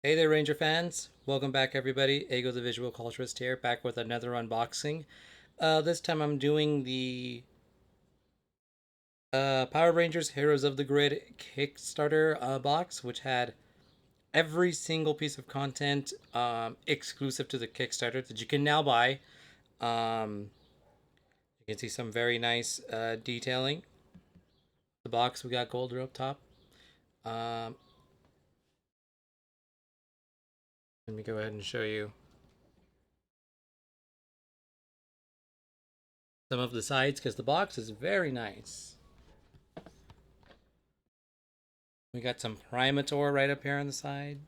Hey there, Ranger fans. Welcome back, everybody. Eggo the Visual Culturalist here, back with another unboxing. This time I'm doing the Power Rangers Heroes of the Grid Kickstarter box, which had every single piece of content exclusive to the Kickstarter that you can now buy. You can see some very nice detailing. The box, we got gold up top. Um, Let me go ahead and show you some of the sides because the box is very nice. We got some Primator right up here on the side.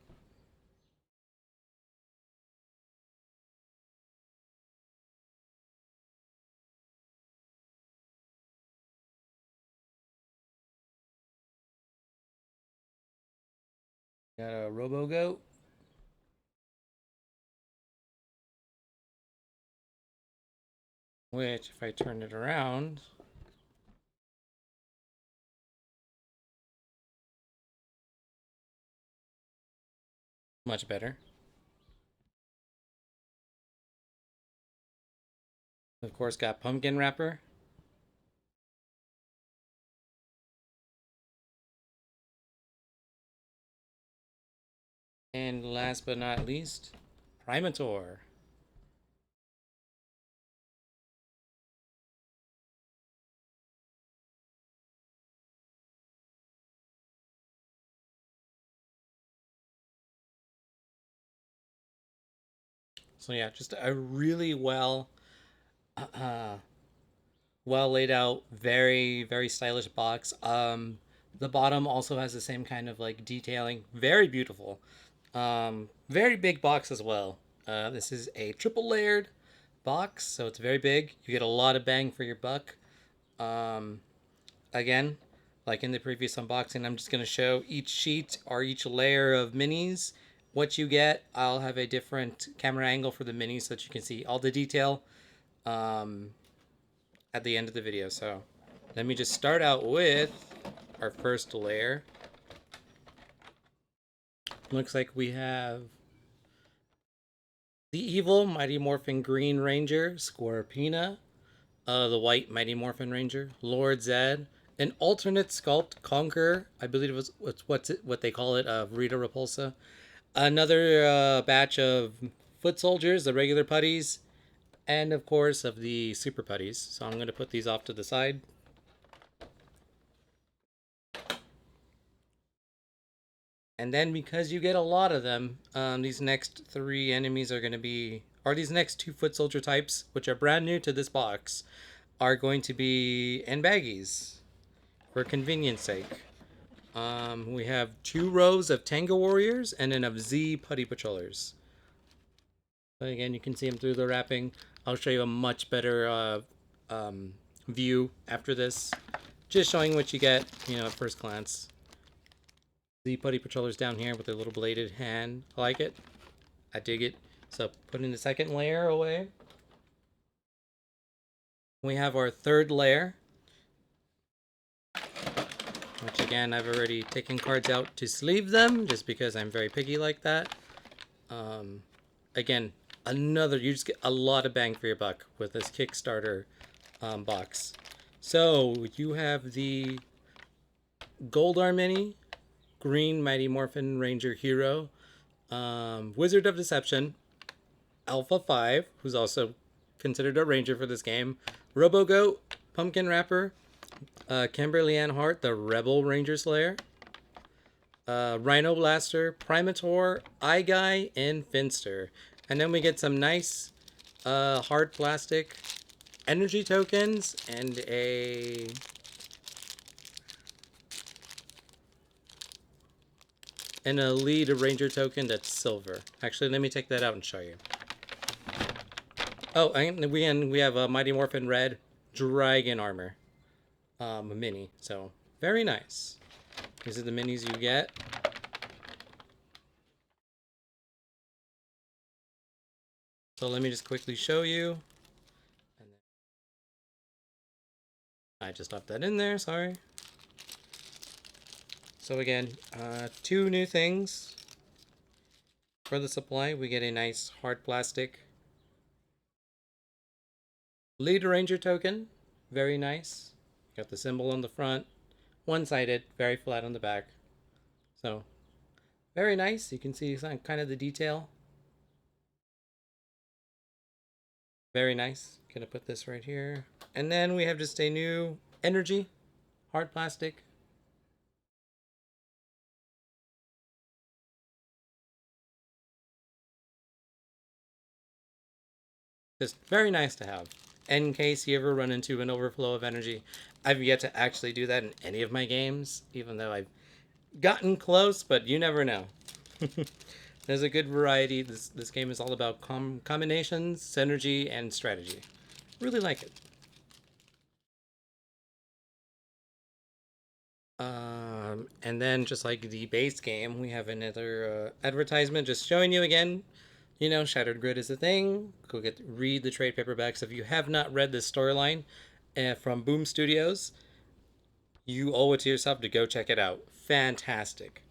Got a Robo-Goat. Which, if I turn it around, much better. Of course, got Pumpkin Wrapper. And last but not least, Primator. So yeah, just a really uh, well laid out, very stylish box. The bottom also has the same kind of like detailing, very beautiful. Very big box as well. This is a triple layered box, so it's very big. You get a lot of bang for your buck. Um, Again, like in the previous unboxing, I'm just going to show each sheet or each layer of minis what you get. I'll have a different camera angle for the minis so that you can see all the detail um, at the end of the video. So let me just start out with our first layer. Looks like we have the evil Mighty Morphin Green Ranger, Scorpina, the white Mighty Morphin Ranger, Lord Zedd, an alternate sculpt Conqueror, I believe it was what they call it, Rita Repulsa, another batch of foot soldiers, the regular putties, and of course of the super putties. So I'm going to put these off to the side. And then because you get a lot of them, these next three enemies are going to be, or these next two foot soldier types, which are brand new to this box, are going to be in baggies for convenience sake. We have 2 rows of Tenga Warriors and then of Z Putty Patrollers. But again, you can see them through the wrapping. I'll show you a much better view after this. Just showing what you get, at first glance. The Putty Patrollers down here with their little bladed hand. I like it. I dig it. So putting the second layer away. We have our third layer. Which again, I've already taken cards out to sleeve them just because I'm very picky like that. Again, you just get a lot of bang for your buck with this Kickstarter box. So you have the Goldar Mini, Green Mighty Morphin Ranger Hero, Wizard of Deception, Alpha 5, who's also considered a ranger for this game, Robo-Goat, Pumpkin Wrapper, Kimberly Ann Hart, the Rebel Ranger Slayer, Rhino Blaster, Primator, Eye Guy, and Finster. And then we get some nice hard plastic energy tokens and a lead ranger token that's silver. Actually, let me take that out and show you. Oh, and we have a Mighty Morphin Red Dragon Armor mini. So very nice. These are the minis you get. So let me just quickly show you. And then I just left that in there, sorry. So again, 2 new things. for the supply, we get a nice hard plastic Lead Ranger token. Very nice. Got the symbol on the front. One-sided, very flat on the back. So, very nice. You can see some, kind of the detail. Very nice. Gonna put this right here. And then we have just a new energy, hard plastic. Just very nice to have. In case you ever run into an overflow of energy. I've yet to actually do that in any of my games, even though I've gotten close, but you never know. There's a good variety. This game is all about combinations, synergy, and strategy. Really like it. And then just like the base game, we have another advertisement just showing you again, you know, Shattered Grid is a thing. Go read the trade paperbacks. If you have not read this storyline from Boom Studios, you owe it to yourself to go check it out. Fantastic.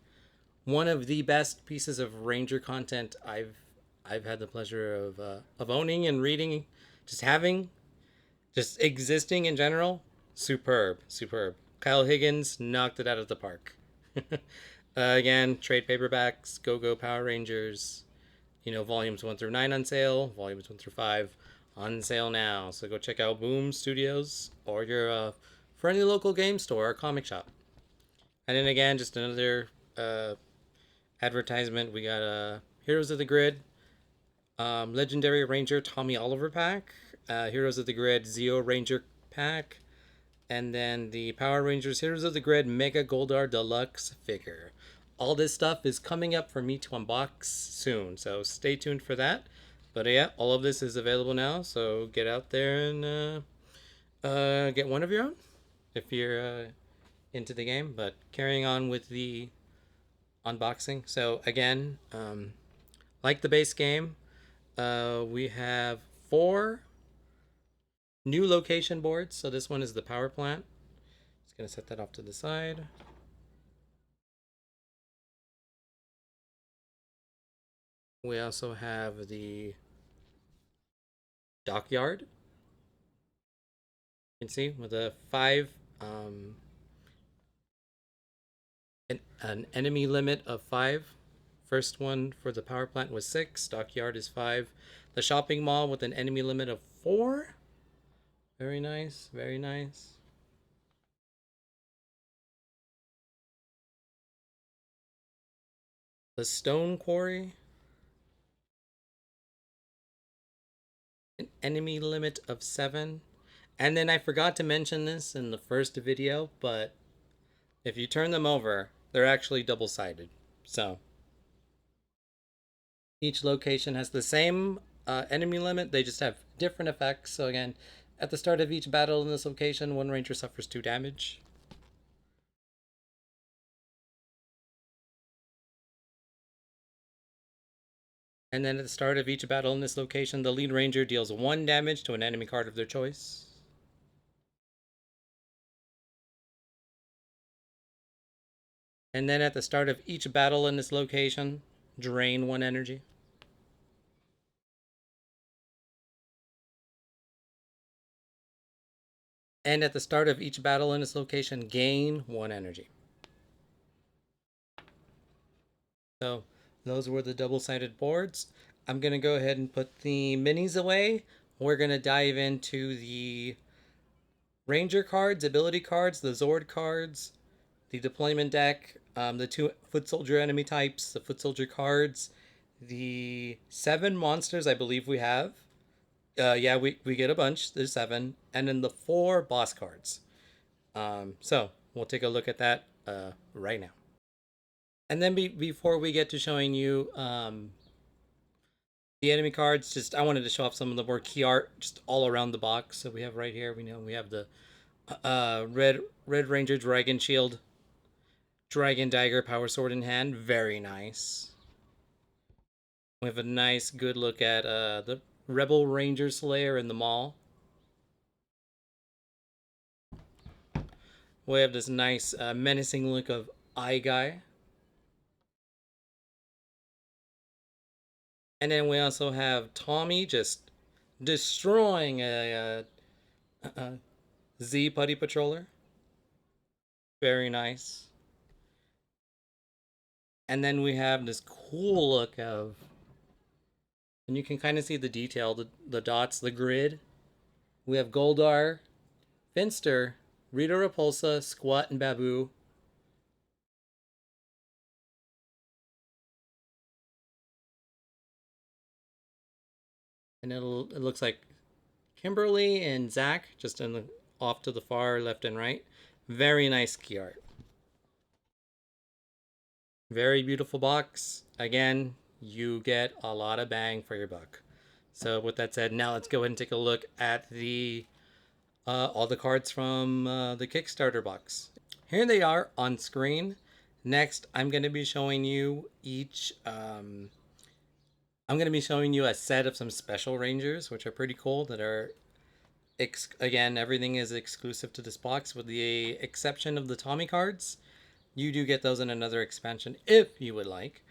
One of the best pieces of Ranger content I've had the pleasure of owning and reading, just having, just existing in general. Superb, superb. Kyle Higgins knocked it out of the park. Again, trade paperbacks, Go Power Rangers. You know, volumes 1 through 9 on sale, volumes 1 through 5 on sale now. So go check out Boom Studios or your friendly local game store or comic shop. And then again, just another advertisement. We got Heroes of the Grid, Legendary Ranger Tommy Oliver pack, Heroes of the Grid Zeo Ranger pack, and then the Power Rangers Heroes of the Grid Mega Goldar Deluxe figure. All this stuff is coming up for me to unbox soon, so stay tuned for that. But yeah, all of this is available now, so get out there and get one of your own if you're into the game. But carrying on with the unboxing. So again, like the base game, we have 4 new location boards. So this one is the power plant. Just gonna set that off to the side. We also have the dockyard. You can see with a 5, an enemy limit of 5. First one for the power plant was 6. Dockyard is 5. The shopping mall with an enemy limit of 4. Very nice, very nice. The stone quarry, an enemy limit of 7. And then I forgot to mention this in the first video, but if you turn them over, they're actually double-sided. So each location has the same enemy limit, they just have different effects. So again, at the start of each battle in this location, one ranger suffers 2 damage. And then at the start of each battle in this location, the lead ranger deals 1 damage to an enemy card of their choice. And then at the start of each battle in this location, drain 1 energy. And at the start of each battle in this location, gain 1 energy. So those were the double-sided boards. I'm going to go ahead and put the minis away. We're going to dive into the Ranger cards, ability cards, the Zord cards, the deployment deck, the 2 foot soldier enemy types, the foot soldier cards, the 7 monsters I believe we have. Yeah, we get a bunch. There's 7. And then the 4 boss cards. So we'll take a look at that right now. And then before we get to showing you the enemy cards, just I wanted to show off some of the more key art just all around the box. So we have right here, we have the Red Ranger Dragon Shield, Dragon Dagger, Power Sword in hand. Very nice. We have a nice good look at the Rebel Ranger Slayer in the mall. We have this nice menacing look of Eye Guy. And then we also have Tommy just destroying a Z Putty Patroller. Very nice. And then we have this cool look of, and you can kind of see the detail, the dots, the grid. We have Goldar, Finster, Rita Repulsa, Squat, and Babu. And it looks like Kimberly and Zach just in the off to the far left and right. Very nice key art. Very beautiful box. Again, you get a lot of bang for your buck. So with that said, now let's go ahead and take a look at the all the cards from the Kickstarter box. Here they are on screen. Next, I'm going to be showing you each. I'm going to be showing you a set of some special Rangers, which are pretty cool. That are again, everything is exclusive to this box, with the exception of the Tommy cards. You do get those in another expansion if you would like.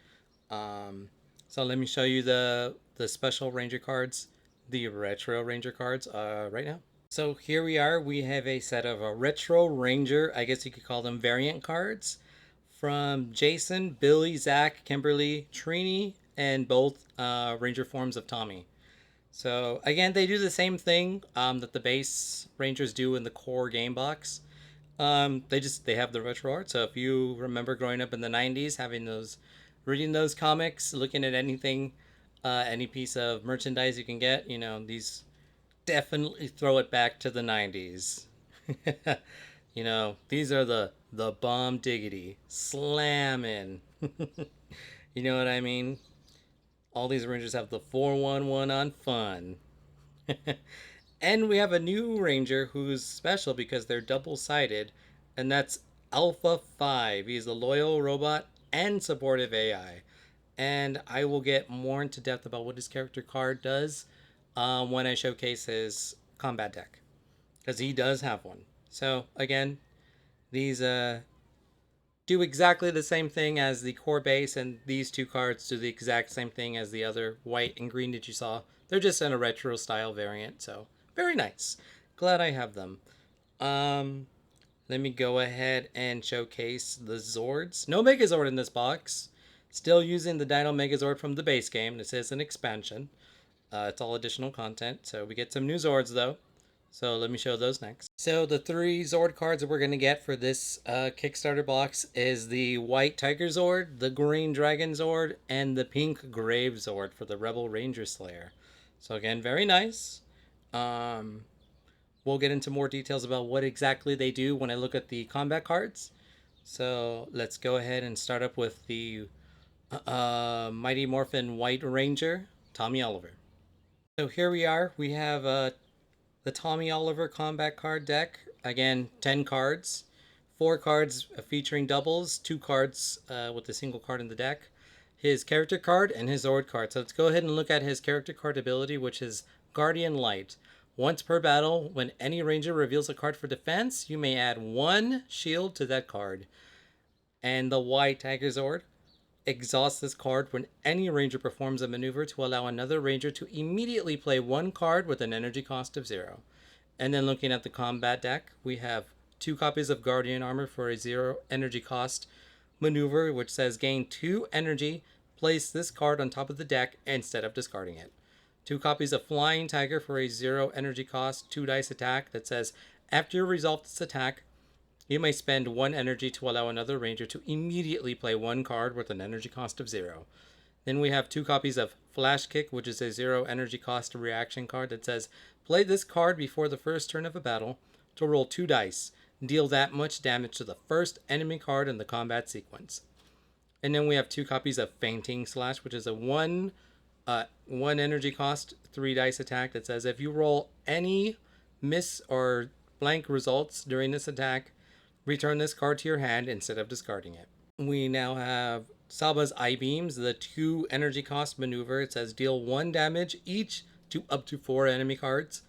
So let me show you the special Ranger cards, the retro Ranger cards, right now. So here we are. We have a set of a retro Ranger, I guess you could call them variant cards, from Jason, Billy, Zach, Kimberly, Trini, and both Ranger forms of Tommy. So again, they do the same thing that the base Rangers do in the core game box. They have the retro art. So if you remember growing up in the '90s, having those, reading those comics, looking at anything, any piece of merchandise you can get, these definitely throw it back to the '90s. These are the bomb diggity slamming. You know what I mean? All these Rangers have the 411 on fun. And we have a new Ranger who's special because they're double sided, and that's Alpha 5. He's a loyal robot and supportive AI. And I will get more into depth about what his character card does when I showcase his combat deck, because he does have one. So, again, these do exactly the same thing as the core base, and these two cards do the exact same thing as the other white and green that you saw. They're just in a retro style variant, so very nice. Glad I have them. Um, Let me go ahead and showcase the Zords. No Megazord in this box. Still using the Dino Megazord from the base game. This is an expansion. It's all additional content, so we get some new Zords though. So let me show those next. So the three Zord cards that we're going to get for this Kickstarter box is the white Tiger Zord, the green Dragon Zord, and the pink Grave Zord for the Rebel Ranger Slayer. So again, very nice. Um, we'll get into more details about what exactly they do when I look at the combat cards. So let's go ahead and start up with the Mighty Morphin White Ranger, Tommy Oliver. So here we are. We have the Tommy Oliver combat card deck. Again, 10 cards. 4 cards featuring doubles, 2 cards with a single card in the deck. His character card and his Zord card. So let's go ahead and look at his character card ability, which is Guardian Light. Once per battle, when any ranger reveals a card for defense, you may add 1 shield to that card. And the white Tiger Zord. Exhaust this card when any ranger performs a maneuver to allow another ranger to immediately play 1 card with an energy cost of 0. And then looking at the combat deck, we have 2 copies of Guardian Armor for a 0 energy cost maneuver, which says gain 2 energy, place this card on top of the deck instead of discarding it. 2 copies of Flying Tiger for a 0 energy cost 2 dice attack that says after you resolve this attack, you may spend 1 energy to allow another ranger to immediately play 1 card with an energy cost of 0. Then we have 2 copies of Flash Kick, which is a 0 energy cost reaction card that says play this card before the first turn of a battle to roll 2 dice. Deal that much damage to the first enemy card in the combat sequence. And then we have 2 copies of Fainting Slash, which is a 1 energy cost 3 dice attack that says if you roll any miss or blank results during this attack, return this card to your hand instead of discarding it. We now have Saba's Eye Beams, the 2 energy cost maneuver. It says deal 1 damage each to up to 4 enemy cards.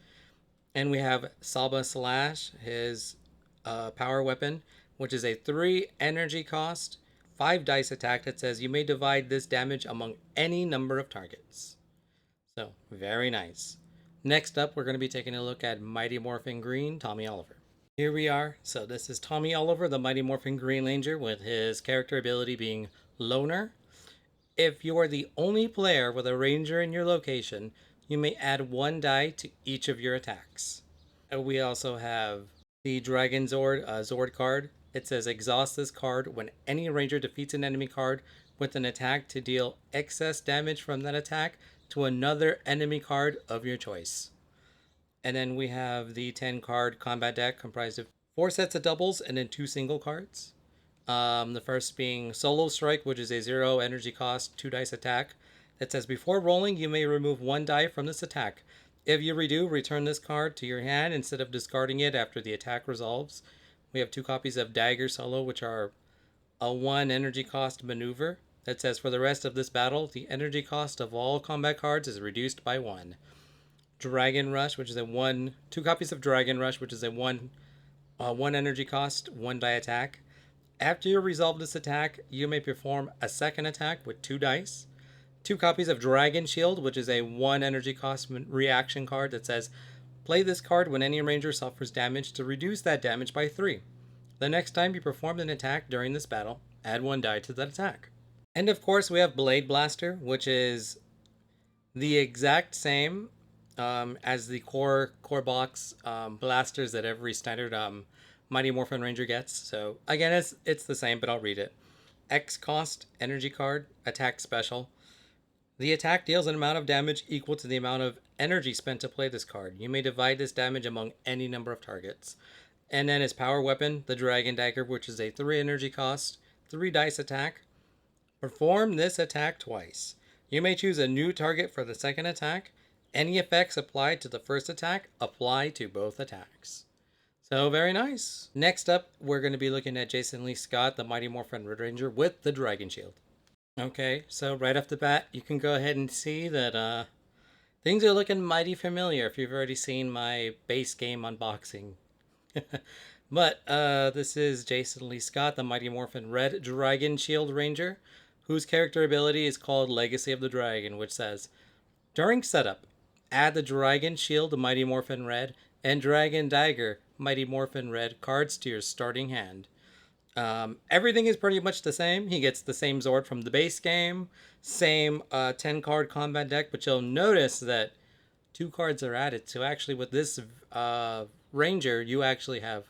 And we have Saba Slash, his power weapon, which is a 3 energy cost 5 dice attack that says you may divide this damage among any number of targets. So, very nice. Next up, we're going to be taking a look at Mighty Morphin Green, Tommy Oliver. Here we are. So this is Tommy Oliver, the Mighty Morphin Green Ranger, with his character ability being Loner. If you are the only player with a ranger in your location, you may add 1 die to each of your attacks. We also have the Dragon Zord, Zord card. It says exhaust this card when any ranger defeats an enemy card with an attack to deal excess damage from that attack to another enemy card of your choice. And then we have the 10 card combat deck comprised of 4 sets of doubles and then 2 single cards. The first being Solo Strike, which is a 0 energy cost, 2 dice attack. That says before rolling, you may remove 1 die from this attack. If you redo, return this card to your hand instead of discarding it after the attack resolves. We have 2 copies of Dagger Solo, which are a 1 energy cost maneuver. That says for the rest of this battle, the energy cost of all combat cards is reduced by 1. Dragon Rush, which is a 2 copies of Dragon Rush, which is a 1 energy cost, 1 die attack. After you resolve this attack, you may perform a second attack with 2 dice. 2 copies of Dragon Shield, which is a 1 energy cost reaction card that says play this card when any ranger suffers damage to reduce that damage by 3. The next time you perform an attack during this battle, add 1 die to that attack. And of course, we have Blade Blaster, which is the exact same as the core box blasters that every standard Mighty Morphin Ranger gets. So again, it's the same, but I'll read it. X cost, energy card, attack special. The attack deals an amount of damage equal to the amount of energy spent to play this card. You may divide this damage among any number of targets. And then his power weapon, the Dragon Dagger, which is a 3 energy cost, 3 dice attack. Perform this attack twice. You may choose a new target for the second attack. Any effects applied to the first attack apply to both attacks. So very nice. Next up, we're going to be looking at Jason Lee Scott, the Mighty Morphin Red Ranger with the Dragon Shield. Okay, so right off the bat, you can go ahead and see that things are looking mighty familiar if you've already seen my base game unboxing. But this is Jason Lee Scott, the Mighty Morphin Red Dragon Shield Ranger, whose character ability is called Legacy of the Dragon, which says, during setup, add the Dragon Shield Mighty Morphin Red and Dragon Dagger Mighty Morphin Red cards to your starting hand. Everything is pretty much the same. He gets the same Zord from the base game, same 10 card combat deck, but you'll notice that 2 cards are added. So actually with this Ranger, you actually have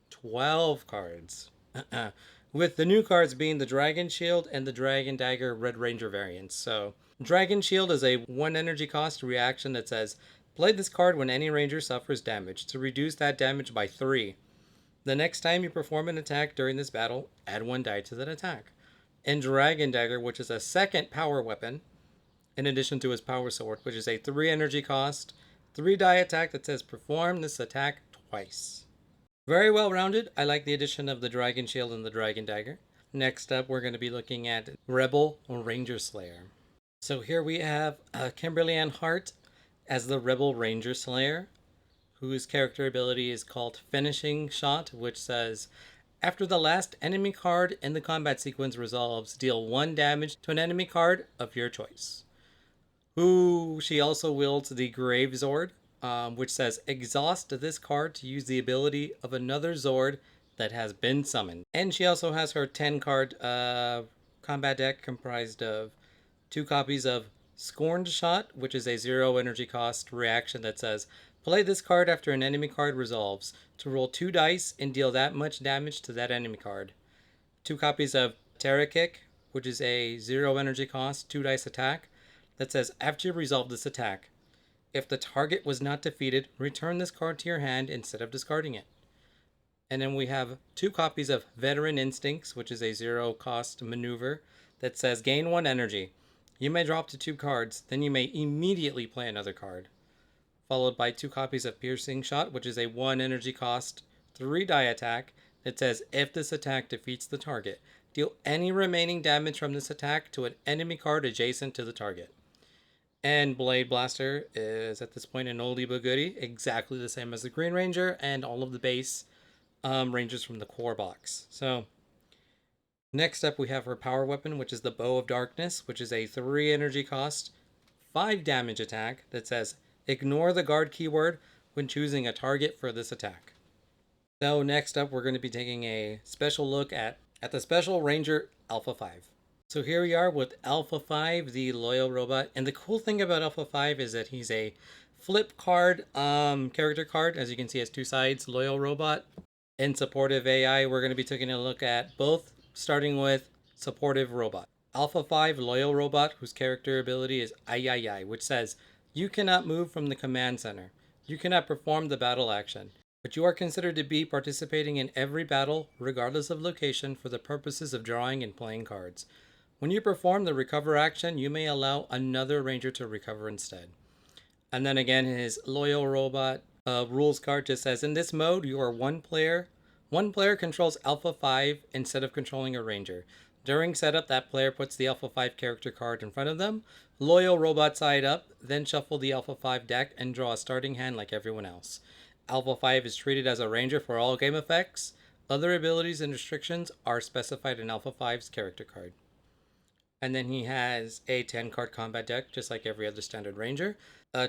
12 cards. With the new cards being the Dragon Shield and the Dragon Dagger Red Ranger variants. So Dragon Shield is a 1 energy cost reaction that says play this card when any ranger suffers damage to reduce that damage by 3. The next time you perform an attack during this battle, add 1 die to that attack. And Dragon Dagger, which is a second power weapon, in addition to his power sword, which is a 3 energy cost, 3 die attack that says perform this attack twice. Very well rounded. I like the addition of the Dragon Shield and the Dragon Dagger. Next up, we're going to be looking at Rebel Ranger Slayer. So here we have Kimberly Ann Hart as the Rebel Ranger Slayer, whose character ability is called Finishing Shot, which says, after the last enemy card in the combat sequence resolves, deal 1 damage to an enemy card of your choice. She also wields the Grave Zord, which says, exhaust this card to use the ability of another Zord that has been summoned. And she also has her 10 card combat deck comprised of 2 copies of Scorned Shot, which is a 0 energy cost reaction that says, play this card after an enemy card resolves to roll 2 dice and deal that much damage to that enemy card. 2 copies of Terra Kick, which is a 0 energy cost, 2 dice attack that says, after you resolve this attack, if the target was not defeated, return this card to your hand instead of discarding it. And then we have 2 copies of Veteran Instincts, which is a 0 cost maneuver that says, gain 1 energy. You may drop to 2 cards, then you may immediately play another card. Followed by 2 copies of Piercing Shot, which is a 1 energy cost, 3 die attack that says, if this attack defeats the target, deal any remaining damage from this attack to an enemy card adjacent to the target. And Blade Blaster is at this point an oldie but goodie, exactly the same as the Green Ranger and all of the base Rangers from the core box. So Next up, we have her power weapon, which is the Bow of Darkness, which is a 3 energy cost, 5 damage attack that says ignore the guard keyword when choosing a target for this attack. So next up, we're going to be taking a special look at the Special Ranger Alpha 5. So here we are with Alpha 5, the loyal robot. And the cool thing about Alpha 5 is that he's a flip card character card. As you can see, it has 2 sides, loyal robot and supportive AI. We're going to be taking a look at both, starting with supportive robot. Alpha 5 loyal robot, whose character ability is Ay Ay Ay, which says you cannot move from the command center. You cannot perform the battle action, but you are considered to be participating in every battle, regardless of location, for the purposes of drawing and playing cards. When you perform the recover action, you may allow another ranger to recover instead. And then again, his loyal robot rules card just says, in this mode, you are one player. One player controls Alpha 5 instead of controlling a ranger. During setup, that player puts the Alpha 5 character card in front of them. Loyal robot side up, then shuffle the Alpha 5 deck and draw a starting hand like everyone else. Alpha 5 is treated as a ranger for all game effects. Other abilities and restrictions are specified in Alpha 5's character card. And then he has a 10 card combat deck, just like every other standard ranger.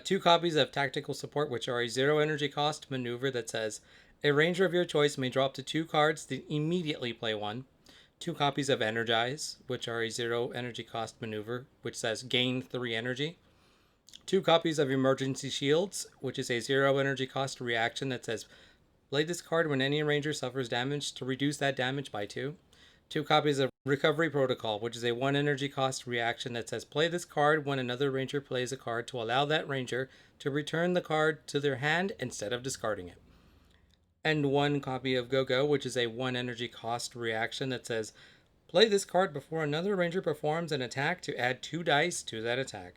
2 copies of Tactical Support, which are a 0 energy cost maneuver that says a ranger of your choice may draw up to 2 cards, then immediately play 1. 2 copies of Energize, which are a 0 energy cost maneuver, which says gain 3 energy. 2 copies of Emergency Shields, which is a 0 energy cost reaction that says play this card when any ranger suffers damage to reduce that damage by 2. 2 copies of Recovery Protocol, which is a 1 energy cost reaction that says play this card when another ranger plays a card to allow that ranger to return the card to their hand instead of discarding it. And 1 copy of Go-Go, which is a 1 energy cost reaction that says play this card before another ranger performs an attack to add 2 dice to that attack.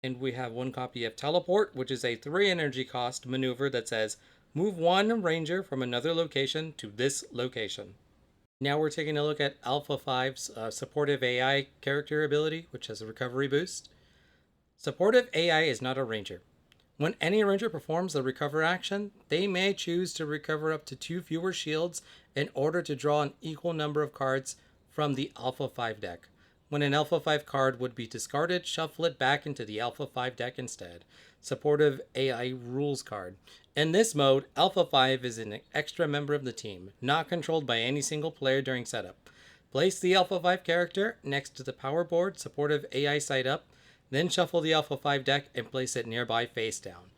And we have 1 copy of Teleport, which is a 3 energy cost maneuver that says move 1 ranger from another location to this location. Now we're taking a look at Alpha 5's supportive AI character ability, which has a recovery boost. Supportive AI is not a ranger. When any ranger performs the recover action, they may choose to recover up to 2 fewer shields in order to draw an equal number of cards from the Alpha 5 deck. When an Alpha 5 card would be discarded, shuffle it back into the Alpha 5 deck instead. Supportive AI rules card. In this mode, Alpha 5 is an extra member of the team, not controlled by any single player during setup. Place the Alpha 5 character next to the power board, supportive AI side up, then shuffle the Alpha 5 deck and place it nearby face down.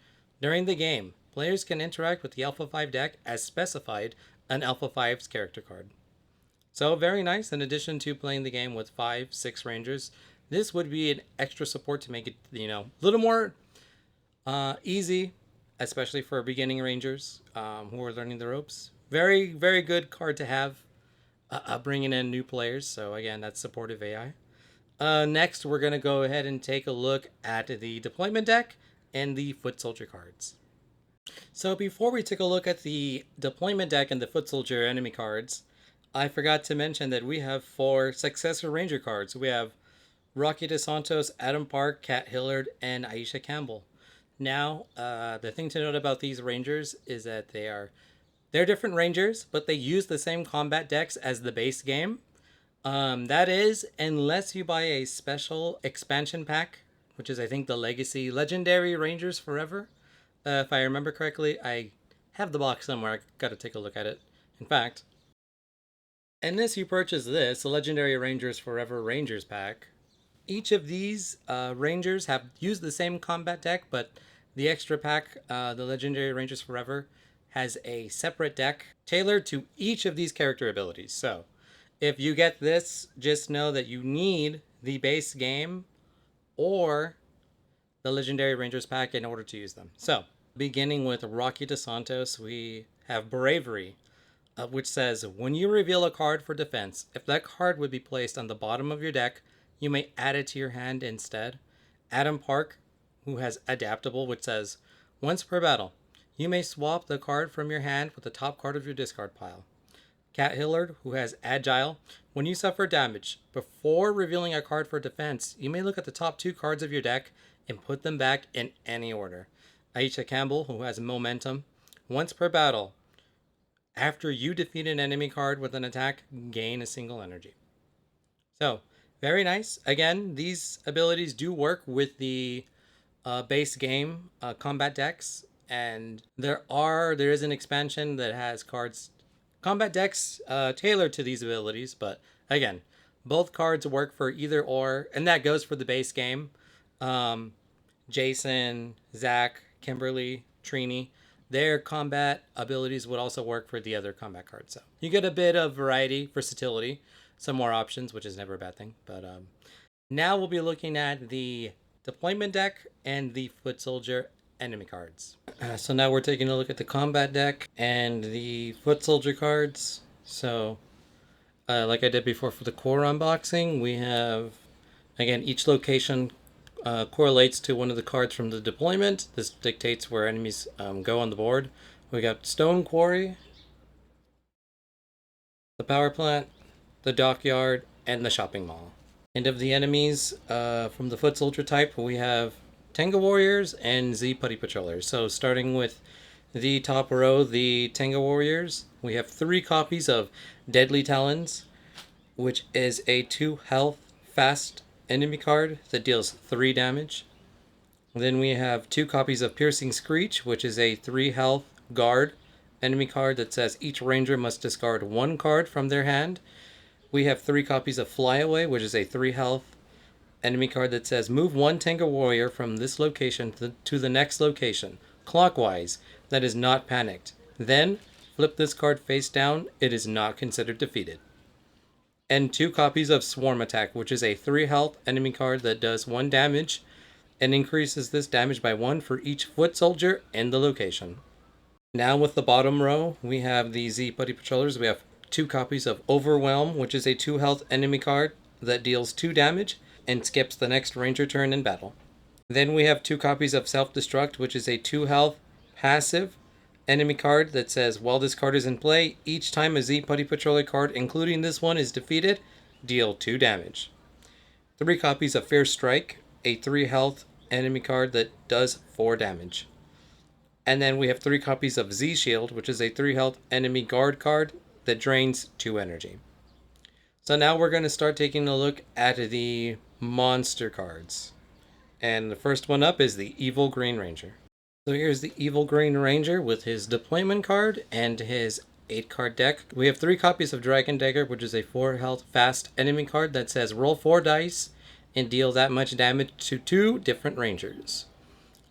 During the game, players can interact with the Alpha 5 deck as specified on Alpha 5's character card. So very nice. In addition to playing the game with 5-6 rangers, this would be an extra support to make it, a little more easy, especially for beginning rangers who are learning the ropes. Very, very good card to have bringing in new players. So again, that's supportive AI. Next, we're going to go ahead and take a look at the deployment deck and the foot soldier cards. So before we take a look at the deployment deck and the foot soldier enemy cards, I forgot to mention that we have 4 successor ranger cards. We have Rocky DeSantos, Adam Park, Kat Hillard, and Aisha Campbell. Now, the thing to note about these rangers is that they're different rangers, but they use the same combat decks as the base game. That is, unless you buy a special expansion pack, which is, I think, the Legacy Legendary Rangers Forever. If I remember correctly, I have the box somewhere. I gotta take a look at it. In fact, unless you purchase this, the Legendary Rangers Forever Rangers pack, each of these Rangers have used the same combat deck, but the extra pack, the Legendary Rangers Forever, has a separate deck tailored to each of these character abilities. So, if you get this, just know that you need the base game or the Legendary Rangers pack in order to use them. So, beginning with Rocky DeSantos, we have Bravery, which says, when you reveal a card for defense, if that card would be placed on the bottom of your deck, you may add it to your hand instead. Adam Park, who has Adaptable, which says, once per battle, you may swap the card from your hand with the top card of your discard pile. Kat Hillard, who has Agile, when you suffer damage, before revealing a card for defense, you may look at the top 2 cards of your deck and put them back in any order. Aisha Campbell, who has Momentum, once per battle, after you defeat an enemy card with an attack, gain a single energy. So, very nice. Again, these abilities do work with the base game combat decks, and there is an expansion that has cards combat decks tailored to these abilities. But again, both cards work for either or, and that goes for the base game. Um, Jason, Zach, Kimberly, Trini, their combat abilities would also work for the other combat cards. So you get a bit of variety, versatility, some more options, which is never a bad thing. But now we'll be looking at the deployment deck and the foot soldier enemy cards. So now we're taking a look at the combat deck and the foot soldier cards. So like I did before for the core unboxing, we have, again, each location correlates to one of the cards from the deployment. This dictates where enemies go on the board. We got Stone Quarry, the power plant, the dockyard, and the shopping mall. And of the enemies from the foot soldier type, we have Tenga Warriors and Z Putty Patrollers. So starting with the top row, the Tenga Warriors, we have 3 copies of Deadly Talons, which is a 2 health fast enemy card that deals 3 damage. Then we have 2 copies of Piercing Screech, which is a 3 health guard enemy card that says each ranger must discard 1 card from their hand. We have 3 copies of Flyaway, which is a 3 health enemy card that says move 1 Tenga Warrior from this location to the next location, clockwise, that is not panicked. Then, flip this card face down, it is not considered defeated. And 2 copies of Swarm Attack, which is a 3 health enemy card that does 1 damage and increases this damage by 1 for each foot soldier in the location. Now with the bottom row, we have the Z Putty Patrollers. We have 2 copies of Overwhelm, which is a 2 health enemy card that deals 2 damage and skips the next ranger turn in battle. Then we have 2 copies of Self-Destruct, which is a 2 health passive enemy card that says while this card is in play, each time a Z Putty Patroller card, including this one, is defeated, deal 2 damage. 3 copies of Fierce Strike, a 3 health enemy card that does 4 damage. And then we have 3 copies of Z Shield, which is a 3 health enemy guard card that drains 2 energy. So now we're going to start taking a look at the monster cards. And the first one up is the Evil Green Ranger. So here's the Evil Green Ranger with his deployment card and his 8-card deck. We have 3 copies of Dragon Dagger, which is a 4 health fast enemy card that says roll 4 dice and deal that much damage to 2 different rangers.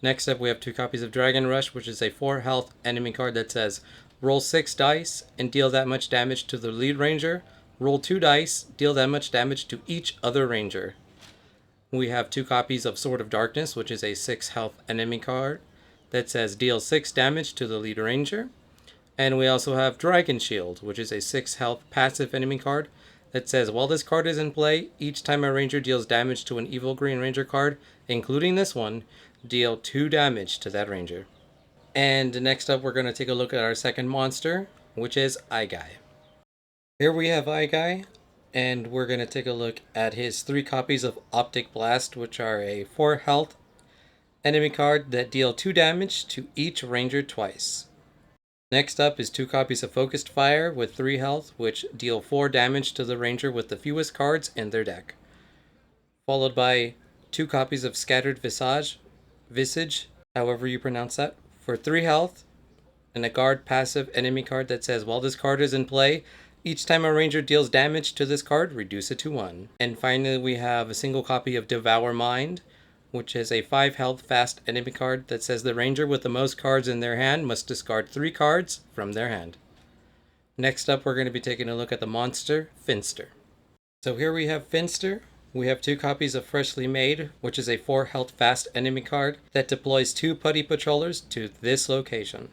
Next up, we have 2 copies of Dragon Rush, which is a 4 health enemy card that says roll 6 dice and deal that much damage to the lead ranger. Roll 2 dice, deal that much damage to each other ranger. We have 2 copies of Sword of Darkness, which is a 6 health enemy card that says deal 6 damage to the lead ranger. And we also have Dragon Shield, which is a 6 health passive enemy card that says while this card is in play, each time a ranger deals damage to an Evil Green Ranger card, including this one, deal 2 damage to that ranger. And next up, we're going to take a look at our second monster, which is Eggo. Here we have Eggo, and we're going to take a look at his 3 copies of Optic Blast, which are a 4 health enemy card that deal 2 damage to each ranger twice. Next up is 2 copies of Focused Fire with 3 health, which deal 4 damage to the ranger with the fewest cards in their deck. Followed by 2 copies of Scattered Visage, however you pronounce that, for 3 health, and a guard passive enemy card that says while this card is in play, each time a ranger deals damage to this card, reduce it to 1. And finally, we have a single copy of Devour Mind, which is a 5 health fast enemy card that says the ranger with the most cards in their hand must discard 3 cards from their hand. Next up, we're going to be taking a look at the monster, Finster. So here we have Finster. We have 2 copies of Freshly Made, which is a 4 health fast enemy card that deploys 2 Putty Patrollers to this location.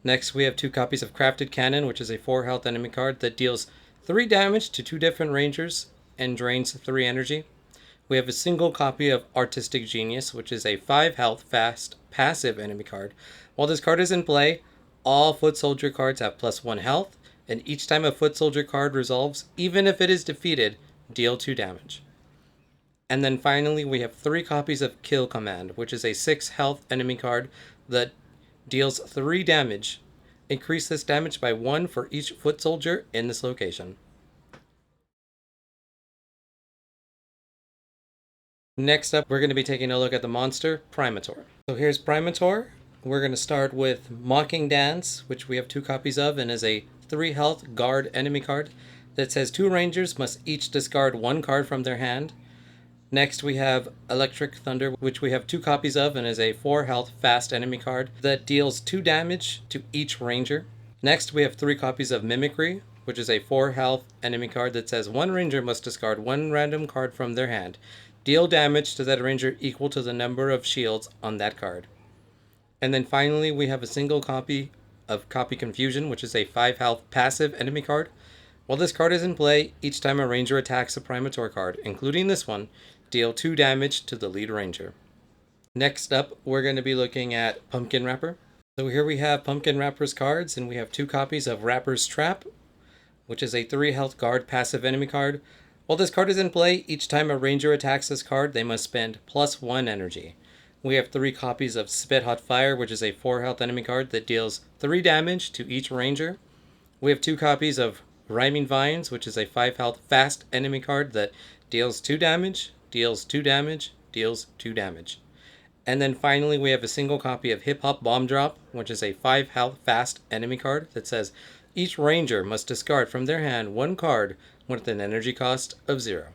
Next, we have 2 copies of Crafted Cannon, which is a 4 health enemy card that deals 3 damage to 2 different rangers and drains 3 energy. We have a single copy of Artistic Genius, which is a 5 health fast passive enemy card. While this card is in play, all foot soldier cards have +1 health, and each time a foot soldier card resolves, even if it is defeated, deal 2 damage. And then finally, we have 3 copies of Kill Command, which is a 6 health enemy card that deals 3 damage. Increase this damage by 1 for each foot soldier in this location. Next up, we're going to be taking a look at the monster, Primator. So here's Primator. We're going to start with Mocking Dance, which we have 2 copies of, and is a 3 health guard enemy card that says 2 rangers must each discard 1 card from their hand. Next we have Electric Thunder, which we have 2 copies of, and is a 4 health fast enemy card that deals 2 damage to each ranger. Next we have 3 copies of Mimicry, which is a 4 health enemy card that says 1 ranger must discard 1 random card from their hand. Deal damage to that ranger equal to the number of shields on that card. And then finally we have a single copy of Copy Confusion, which is a 5 health passive enemy card. While this card is in play, each time a ranger attacks a Primator card, including this one, deal 2 damage to the lead ranger. Next up, we're going to be looking at Pumpkin Wrapper. So here we have Pumpkin Wrapper's cards, and we have 2 copies of Wrapper's Trap, which is a 3 health guard passive enemy card. While this card is in play, each time a ranger attacks this card, they must spend +1 energy. We have 3 copies of Spit Hot Fire, which is a 4 health enemy card that deals 3 damage to each ranger. We have 2 copies of Rhyming Vines, which is a 5 health fast enemy card that deals 2 damage, deals 2 damage, deals 2 damage. And then finally we have a single copy of Hip Hop Bomb Drop, which is a 5 health fast enemy card that says each ranger must discard from their hand 1 card with an energy cost of 0.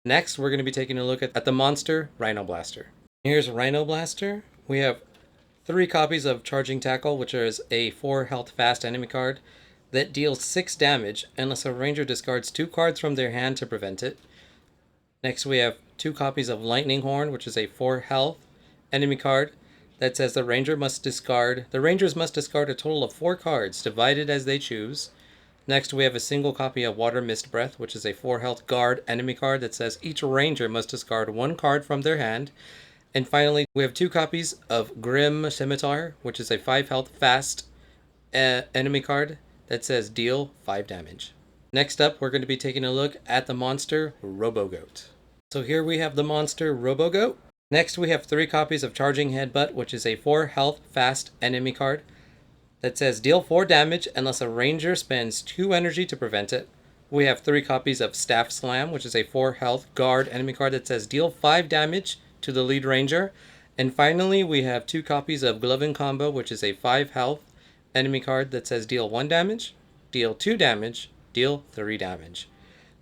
Next we're going to be taking a look at the monster, Rhino Blaster. Here's Rhino Blaster. We have 3 copies of Charging Tackle, which is a 4 health fast enemy card that deals 6 damage unless a ranger discards 2 cards from their hand to prevent it. Next we have 2 copies of Lightning Horn, which is a 4 health enemy card that says the rangers must discard a total of 4 cards, divided as they choose. Next we have a single copy of Water Mist Breath, which is a 4 health guard enemy card that says each ranger must discard 1 card from their hand. And finally, we have 2 copies of Grim Scimitar, which is a 5 health fast enemy card that says deal 5 damage. Next up, we're going to be taking a look at the monster, Robogoat. So here we have the monster, Robogoat. Next, we have 3 copies of Charging Headbutt, which is a 4 health fast enemy card that says deal 4 damage unless a ranger spends 2 energy to prevent it. We have 3 copies of Staff Slam, which is a 4 health guard enemy card that says deal 5 damage to the lead ranger. And finally, we have 2 copies of Gloving Combo, which is a 5 health enemy card that says deal 1 damage, deal 2 damage, deal 3 damage.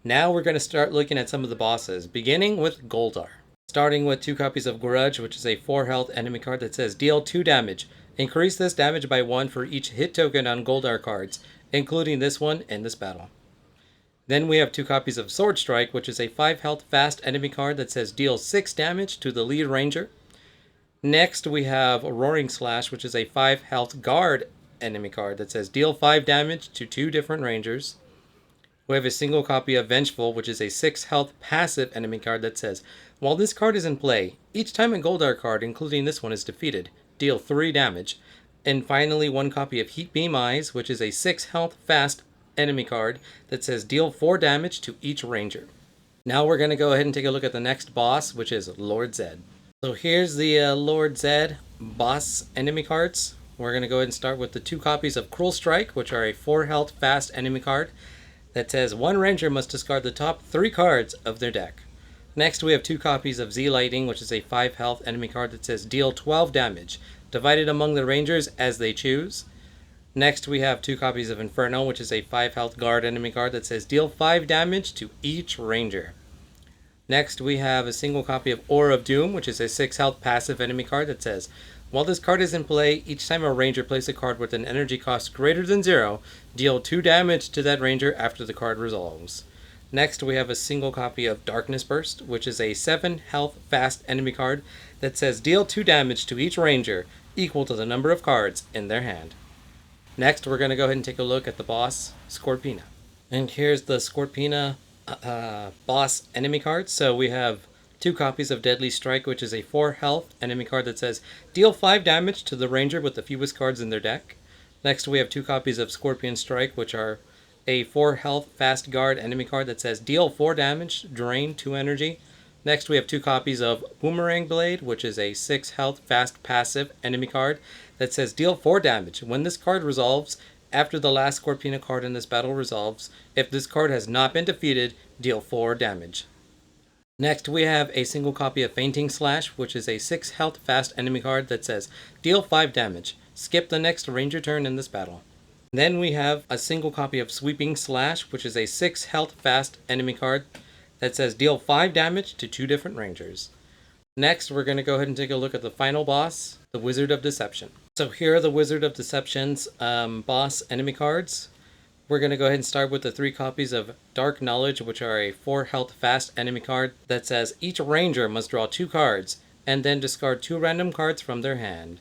Now we're going to start looking at some of the bosses, beginning with Goldar. Starting with 2 copies of Grudge, which is a 4 health enemy card that says deal 2 damage. Increase this damage by 1 for each hit token on Goldar cards, including this one in this battle. Then we have 2 copies of Sword Strike, which is a 5 health fast enemy card that says deal 6 damage to the lead ranger. Next we have Roaring Slash, which is a 5 health guard enemy card that says deal 5 damage to 2 different rangers. We have a single copy of Vengeful, which is a 6 health passive enemy card that says, while this card is in play, each time a Goldar card, including this one, is defeated, deal 3 damage. And finally, 1 copy of Heat Beam Eyes, which is a 6 health fast enemy card that says deal 4 damage to each ranger. Now we're going to go ahead and take a look at the next boss, which is Lord Zedd. So here's the Lord Zedd boss enemy cards. We're going to go ahead and start with the 2 copies of Cruel Strike, which are a 4 health fast enemy card that says 1 ranger must discard the top 3 cards of their deck. Next we have 2 copies of Z Lightning, which is a 5 health enemy card that says deal 12 damage, divided among the rangers as they choose. Next we have 2 copies of Inferno, which is a 5 health guard enemy card that says deal 5 damage to each ranger. Next we have a single copy of Aura of Doom, which is a 6 health passive enemy card that says, while this card is in play, each time a ranger plays a card with an energy cost greater than 0, deal 2 damage to that ranger after the card resolves. Next we have a single copy of Darkness Burst, which is a 7 health fast enemy card that says deal 2 damage to each ranger, equal to the number of cards in their hand. Next we're going to go ahead and take a look at the boss, Scorpina. And here's the Scorpina boss enemy cards. So we have 2 copies of Deadly Strike, which is a 4 health enemy card that says deal 5 damage to the ranger with the fewest cards in their deck. Next we have 2 copies of Scorpion Strike, which are a 4 health fast guard enemy card that says deal 4 damage, drain 2 energy. Next we have 2 copies of Boomerang Blade, which is a 6 health fast passive enemy card that says deal 4 damage. When this card resolves, after the last Scorpina card in this battle resolves, if this card has not been defeated, deal 4 damage. Next, we have a single copy of Fainting Slash, which is a 6 health fast enemy card that says, deal 5 damage. Skip the next ranger turn in this battle. Then we have a single copy of Sweeping Slash, which is a 6 health fast enemy card that says, deal 5 damage to 2 different rangers. Next, we're going to go ahead and take a look at the final boss, the Wizard of Deception. So here are the Wizard of Deception's boss enemy cards. We're going to go ahead and start with the 3 copies of Dark Knowledge, which are a 4 health fast enemy card that says each ranger must draw 2 cards and then discard 2 random cards from their hand.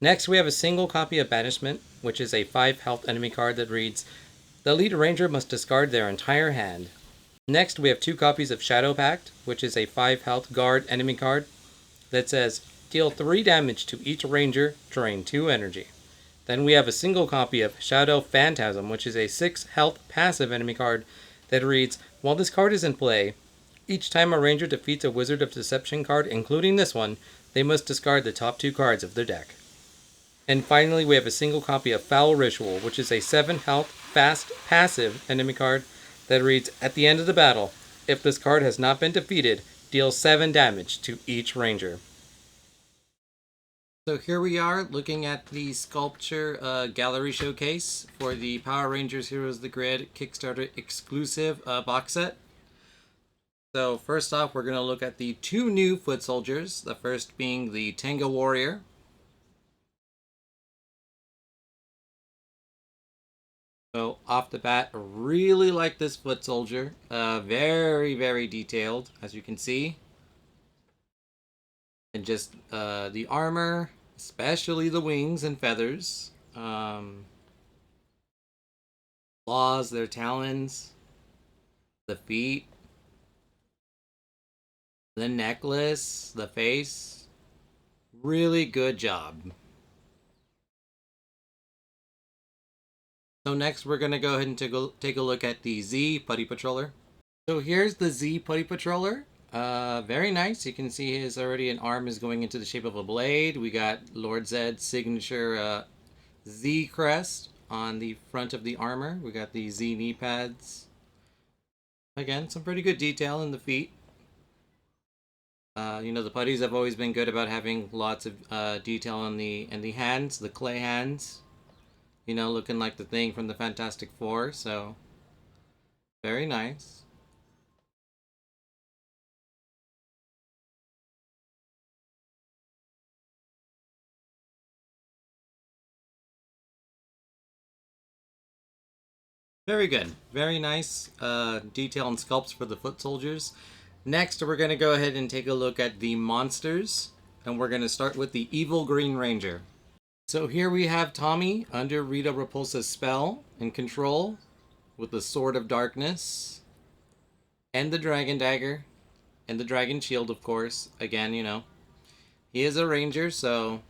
Next, we have a single copy of Banishment, which is a 5 health enemy card that reads, the lead ranger must discard their entire hand. Next, we have 2 copies of Shadow Pact, which is a 5 health guard enemy card that says, deal 3 damage to each ranger, drain 2 energy. Then we have a single copy of Shadow Phantasm, which is a 6 health passive enemy card that reads, while this card is in play, each time a ranger defeats a Wizard of Deception card, including this one, they must discard the top 2 cards of their deck. And finally, we have a single copy of Foul Ritual, which is a 7 health fast passive enemy card that reads, at the end of the battle, if this card has not been defeated, deal 7 damage to each ranger. So here we are looking at the sculpture gallery showcase for the Power Rangers Heroes of the Grid Kickstarter exclusive box set. So first off, we're going to look at the 2 new foot soldiers, the first being the Tenga Warrior. So off the bat, really like this foot soldier. Very, very detailed, as you can see. And just the armor, especially the wings and feathers. Claws, their talons, the feet, the necklace, the face. Really good job. So next we're going to go ahead and take a look at the Z Putty Patroller. So here's the Z Putty Patroller. Very nice. You can see his already an arm is going into the shape of a blade. We got Lord Zedd's signature Z crest on the front of the armor. We got the Z knee pads. Again, some pretty good detail in the feet. You know, the putties have always been good about having lots of detail in the hands, the clay hands. You know, looking like the thing from the Fantastic Four. So, very nice. Very good. Very nice detail and sculpts for the foot soldiers. Next, we're going to go ahead and take a look at the monsters. And we're going to start with the Evil Green Ranger. So here we have Tommy under Rita Repulsa's spell and control with the Sword of Darkness and the Dragon Dagger and the Dragon Shield, of course. Again, you know, he is a ranger, so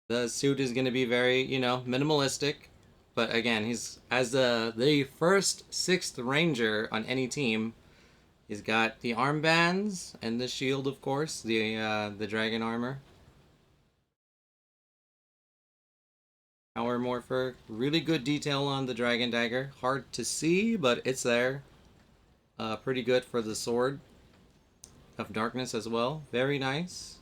the suit is going to be very, you know, minimalistic. But again, he's as the first 6th ranger on any team. He's got the armbands and the shield, of course, the dragon armor. Power Morpher, really good detail on the dragon dagger. Hard to see, but it's there. Pretty good for the sword of darkness as well. Very nice.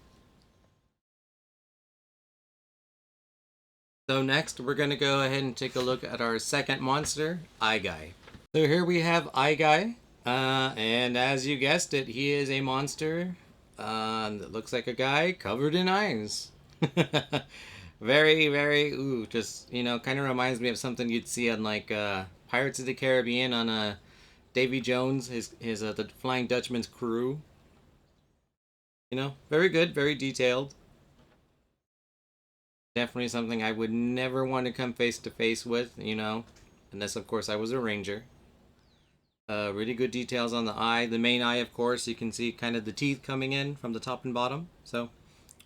So next, we're going to go ahead and take a look at our second monster, Eye Guy. So here we have Eye Guy. And as you guessed it, he is a monster that looks like a guy covered in eyes. Very, very, ooh, just, you know, kind of reminds me of something you'd see on, like, Pirates of the Caribbean on Davy Jones, his the Flying Dutchman's crew. You know, very good, very detailed. Definitely something I would never want to come face to face with, you know, unless, of course, I was a ranger. Really good details on the eye. The main eye, of course, you can see kind of the teeth coming in from the top and bottom. So,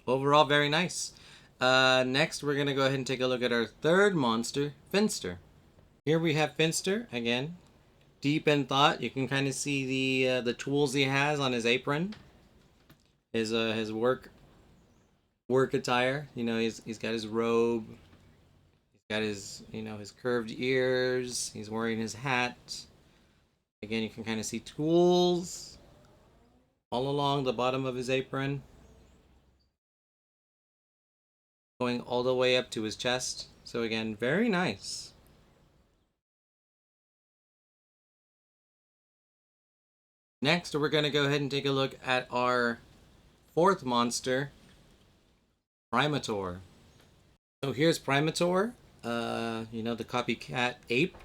overall, very nice. Next, we're going to go ahead and take a look at our third monster, Finster. Here we have Finster, again, deep in thought. You can kind of see the tools he has on his apron. His work attire. You know, he's got his robe. He's got his, you know, his curved ears. He's wearing his hat. Again, you can kind of see tools all along the bottom of his apron, going all the way up to his chest. So again, very nice. Next, we're going to go ahead and take a look at our fourth monster, Primator. So here's Primator, the copycat ape.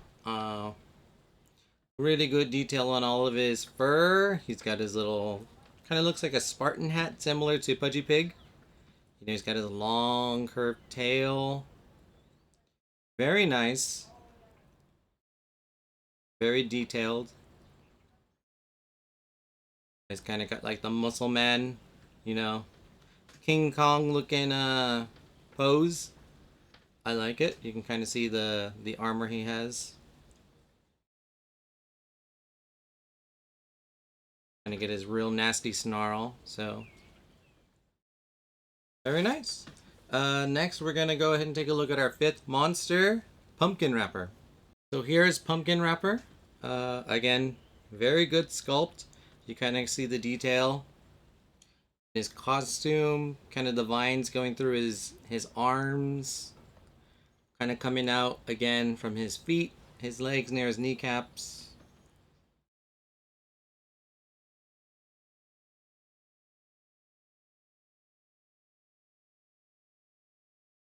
Really good detail on all of his fur. He's got his little, kind of looks like a Spartan hat, similar to Pudgy Pig. He's got his long curved tail. Very nice. Very detailed. He's kind of got like the muscle man, King Kong looking pose. I like it. You can kind of see the armor he has. Gonna get his real nasty snarl. So very nice. Next, we're gonna go ahead and take a look at our fifth monster, Pumpkin Wrapper. So here's Pumpkin Wrapper. Again, very good sculpt. You kind of see the detail. His costume, kind of the vines going through his arms, kind of coming out again from his feet, his legs near his kneecaps.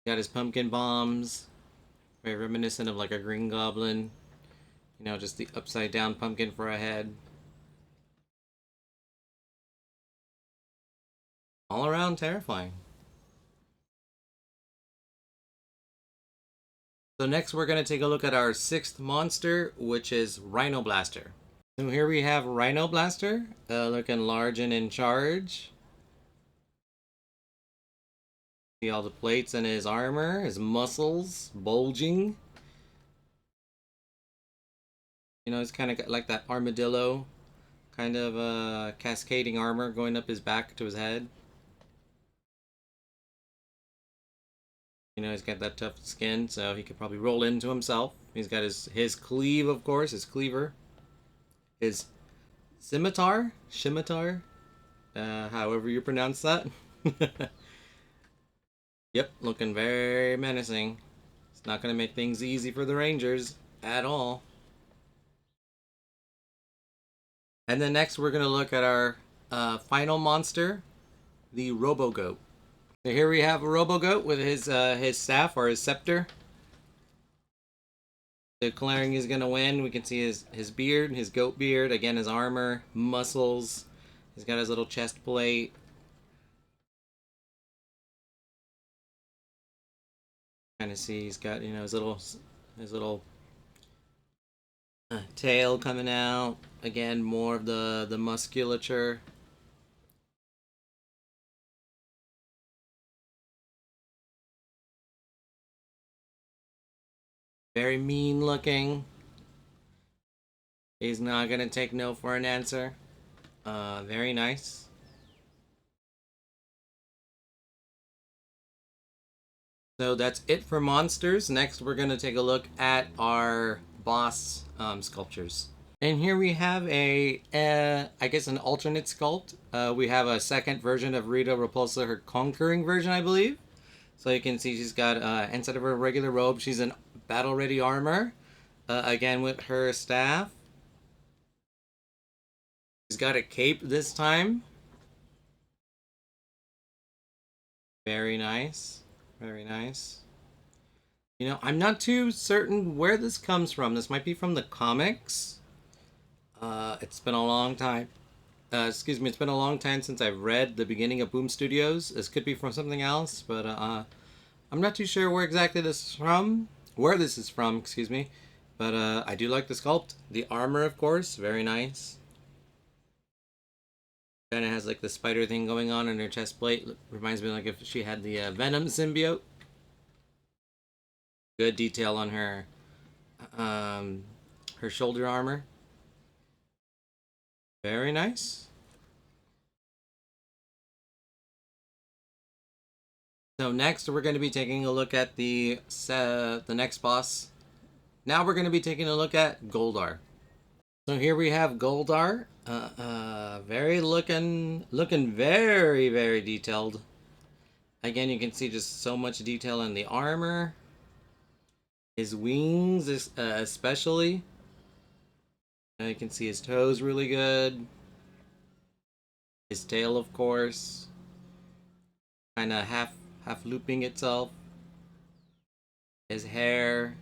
Got his pumpkin bombs, very reminiscent of like a Green Goblin. Just the upside down pumpkin for a head. All around terrifying. So next we're going to take a look at our sixth monster, which is Rhino Blaster. So here we have Rhino Blaster, looking large and in charge. See all the plates in his armor, his muscles bulging. He's kind of got like that armadillo kind of cascading armor going up his back to his head. He's got that tough skin, so he could probably roll into himself. He's got his cleave, of course, his cleaver. His scimitar? However you pronounce that. Yep, looking very menacing. It's not going to make things easy for the Rangers at all. And then next we're going to look at our final monster, the Robo-Goat. So here we have a Robo-Goat with his staff or his scepter. Declaring he's going to win. We can see his beard, his goat beard, again his armor, muscles. He's got his little chest plate. Kind of see he's got his little tail coming out. Again, more of the musculature. Very mean looking. He's not gonna take no for an answer. Very nice. So that's it for monsters. Next, we're gonna take a look at our boss sculptures. And here we have I guess an alternate sculpt. We have a second version of Rita Repulsa, her conquering version, I believe. So you can see she's got, instead of her regular robe, she's in battle-ready armor. Again with her staff. She's got a cape this time. Very nice. Very nice. I'm not too certain where this comes from. This might be from the comics. It's been a long time. Excuse me, it's been a long time since I've read the beginning of Boom Studios. This could be from something else, but I'm not too sure where exactly this is from. Where this is from, excuse me. But I do like the sculpt. The armor, of course, very nice. Kind of has like the spider thing going on in her chest plate. Reminds me like if she had the Venom symbiote. Good detail on her shoulder armor. Very nice. So next we're going to be taking a look at the next boss. Now we're going to be taking a look at Goldar. So here we have Goldar. Very looking very, very detailed. Again, you can see just so much detail in the armor. His wings, especially. You can see his toes really good. His tail, of course, kind of half looping itself. His hair.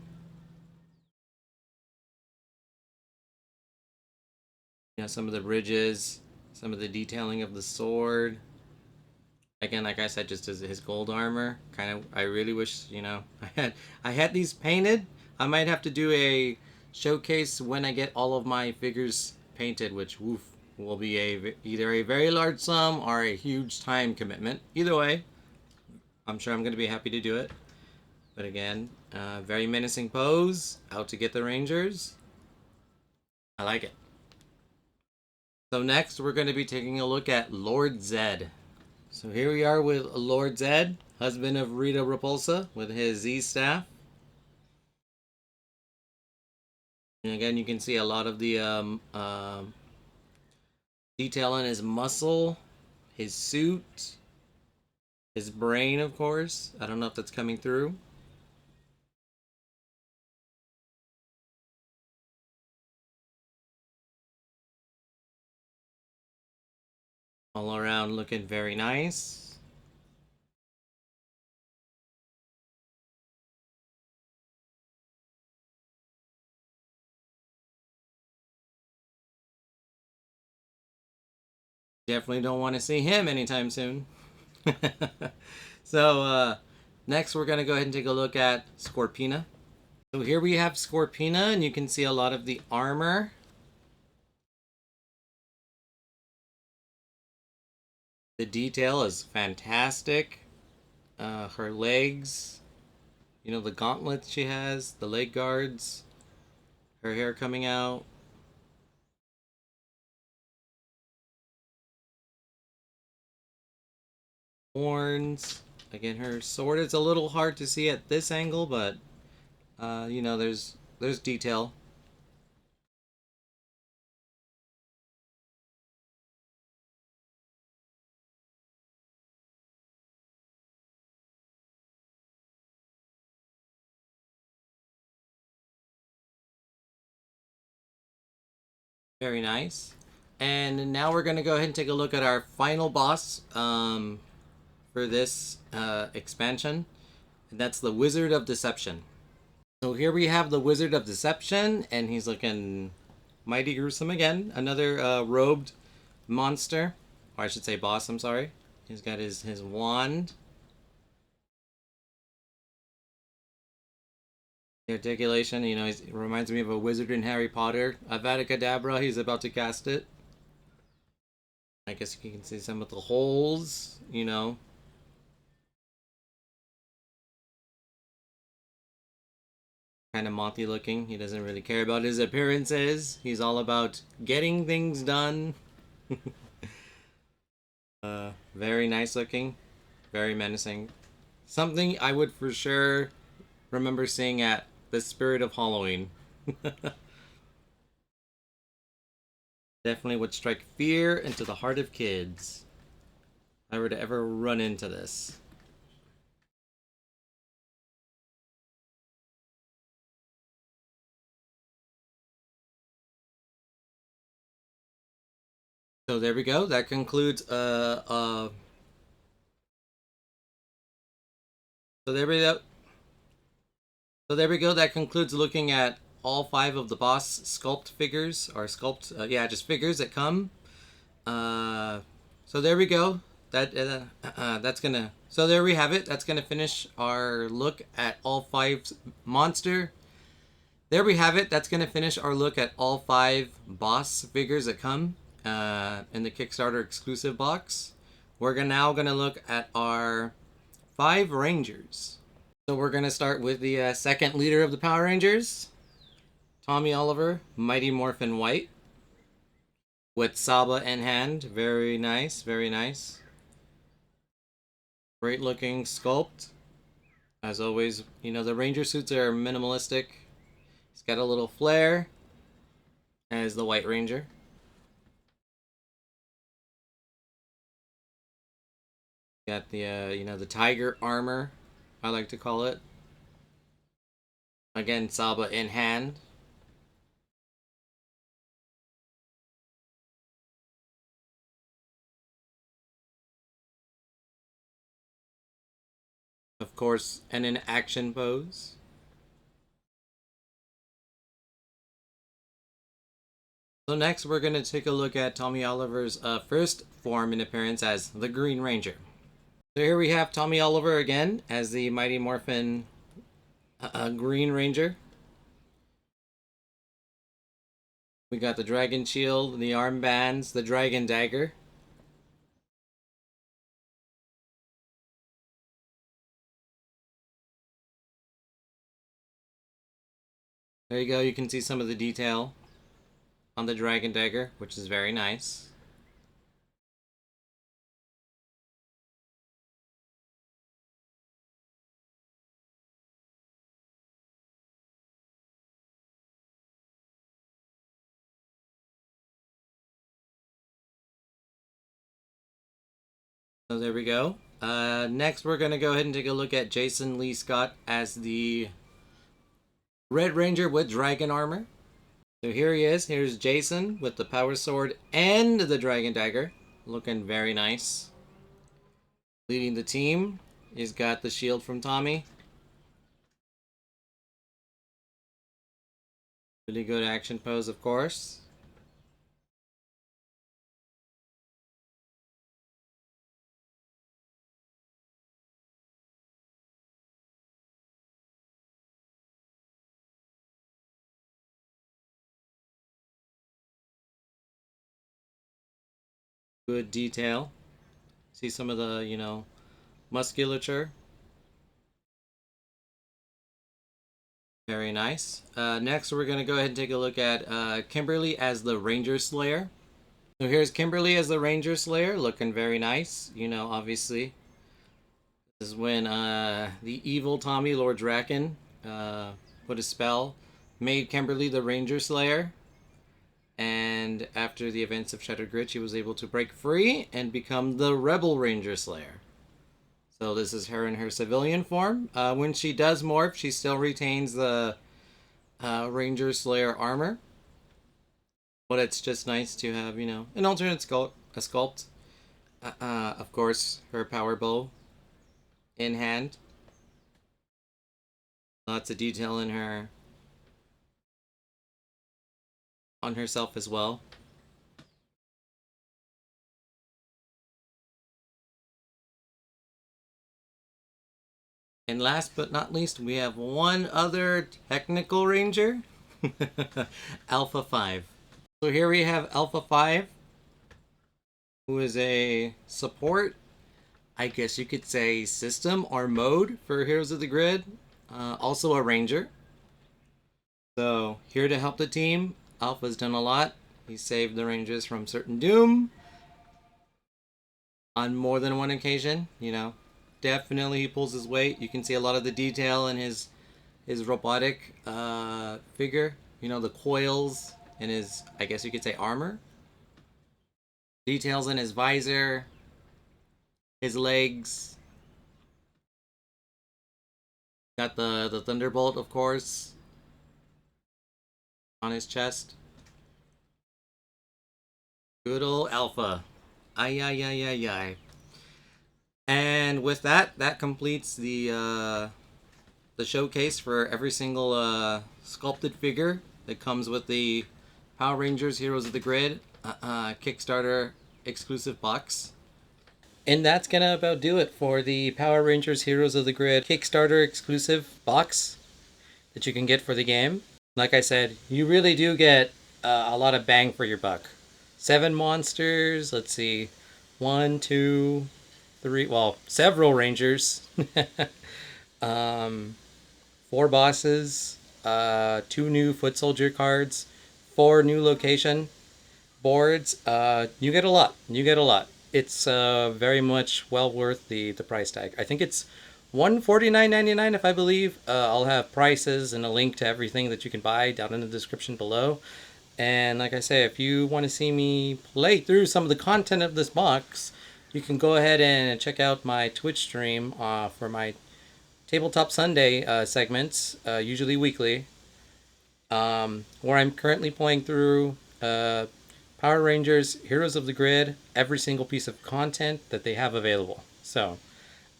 Some of the ridges, some of the detailing of the sword. Again, like I said, just as his gold armor. Kind of, I really wish, I had these painted. I might have to do a showcase when I get all of my figures painted, which woof, will be either a very large sum or a huge time commitment. Either way, I'm sure I'm going to be happy to do it. But again, very menacing pose, out to get the Rangers. I like it. So next, we're going to be taking a look at Lord Zedd. So here we are with Lord Zedd, husband of Rita Repulsa, with his Z staff. And again, you can see a lot of the detail in his muscle, his suit, his brain, of course. I don't know if that's coming through. All around looking very nice. Definitely don't want to see him anytime soon. So next we're going to go ahead and take a look at Scorpina. So here we have Scorpina, and you can see a lot of the armor. The detail is fantastic. Her legs, the gauntlets she has, the leg guards, her hair coming out. Horns. Again, her sword is a little hard to see at this angle, but there's detail. Very nice. And now we're going to go ahead and take a look at our final boss for this expansion. And that's the Wizard of Deception. So here we have the Wizard of Deception, and he's looking mighty gruesome again. Another robed monster. Or I should say boss, I'm sorry. He's got his wand. The articulation, it reminds me of a wizard in Harry Potter. Avada Kedavra, he's about to cast it. I guess you can see some of the holes. Kind of mothy looking. He doesn't really care about his appearances. He's all about getting things done. Very nice looking. Very menacing. Something I would for sure remember seeing at the Spirit of Halloween. Definitely would strike fear into the heart of kids if I were to ever run into this. So there we go. That concludes so there we go. So there we go. That concludes looking at all 5 of the boss sculpt figures, or sculpt, just figures that come. So there we go. That's gonna. So there we have it. That's gonna finish our look at all 5 monster. There we have it. That's gonna finish our look at all 5 boss figures that come in the Kickstarter exclusive box. We're now gonna look at our 5 Rangers. So we're going to start with the second leader of the Power Rangers, Tommy Oliver, Mighty Morphin White, with Saba in hand. Very nice, very nice. Great looking sculpt. As always, the Ranger suits are minimalistic. He's got a little flare. as the White Ranger. Got the, the tiger armor, I like to call it. Again, Saba in hand. Of course, and an action pose. So next, we're going to take a look at Tommy Oliver's first form and appearance as the Green Ranger. So here we have Tommy Oliver again as the Mighty Morphin Green Ranger. We got the Dragon Shield, the armbands, the Dragon Dagger. There you go, you can see some of the detail on the Dragon Dagger, which is very nice. So there we go. Next, we're going to go ahead and take a look at Jason Lee Scott as the Red Ranger with Dragon Armor. So here he is. Here's Jason with the Power Sword and the Dragon Dagger. Looking very nice. Leading the team. He's got the shield from Tommy. Really good action pose, of course. Good detail. See some of the, musculature. Very nice. Next, we're going to go ahead and take a look at Kimberly as the Ranger Slayer. So here's Kimberly as the Ranger Slayer, looking very nice. Obviously, this is when the evil Tommy, Lord Draken, put a spell, made Kimberly the Ranger Slayer. And after the events of Shattered Grid, she was able to break free and become the Rebel Ranger Slayer. So this is her in her civilian form. When she does morph, she still retains the Ranger Slayer armor. But it's just nice to have, an alternate sculpt. Of course, her power bow in hand. Lots of detail in her on herself as well. And last but not least, we have one other technical ranger, Alpha 5. So here we have Alpha 5, who is a support, I guess you could say, system or mode for Heroes of the Grid. Also a ranger. So here to help the team. Alpha's done a lot. He saved the Rangers from certain doom on more than one occasion. Definitely he pulls his weight. You can see a lot of the detail in his robotic figure. The coils in his, I guess you could say, armor. Details in his visor, his legs. Got the Thunderbolt, of course, on his chest. Good old Alpha. Ay, ay, ay, ay, ay. And with that completes the showcase for every single sculpted figure that comes with the Power Rangers Heroes of the Grid Kickstarter exclusive box. And that's gonna about do it for the Power Rangers Heroes of the Grid Kickstarter exclusive box that you can get for the game. Like I said, you really do get a lot of bang for your buck. 7 monsters, let's see, 1, 2, 3, well, several Rangers. 4 bosses, 2 new Foot Soldier cards, 4 new location boards. You get a lot. It's very much well worth the price tag. I think it's $149.99 if I believe. I'll have prices and a link to everything that you can buy down in the description below. And like I say, if you want to see me play through some of the content of this box, you can go ahead and check out my Twitch stream for my Tabletop Sunday segments, usually weekly, where I'm currently playing through Power Rangers Heroes of the Grid, every single piece of content that they have available. So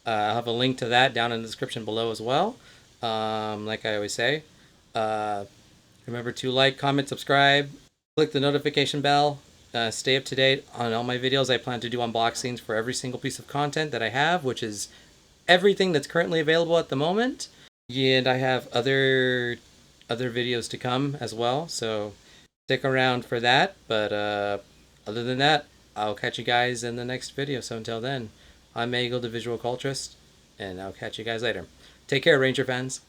I'll have a link to that down in the description below as well. Like I always say, uh, remember to like, comment, subscribe, click the notification bell. Stay up to date on all my videos. I plan to do unboxings for every single piece of content that I have, which is everything that's currently available at the moment. And I have other videos to come as well, so stick around for that. But other than that, I'll catch you guys in the next video. So until then, I'm Eggo, the Visual Culturist, and I'll catch you guys later. Take care, Ranger fans.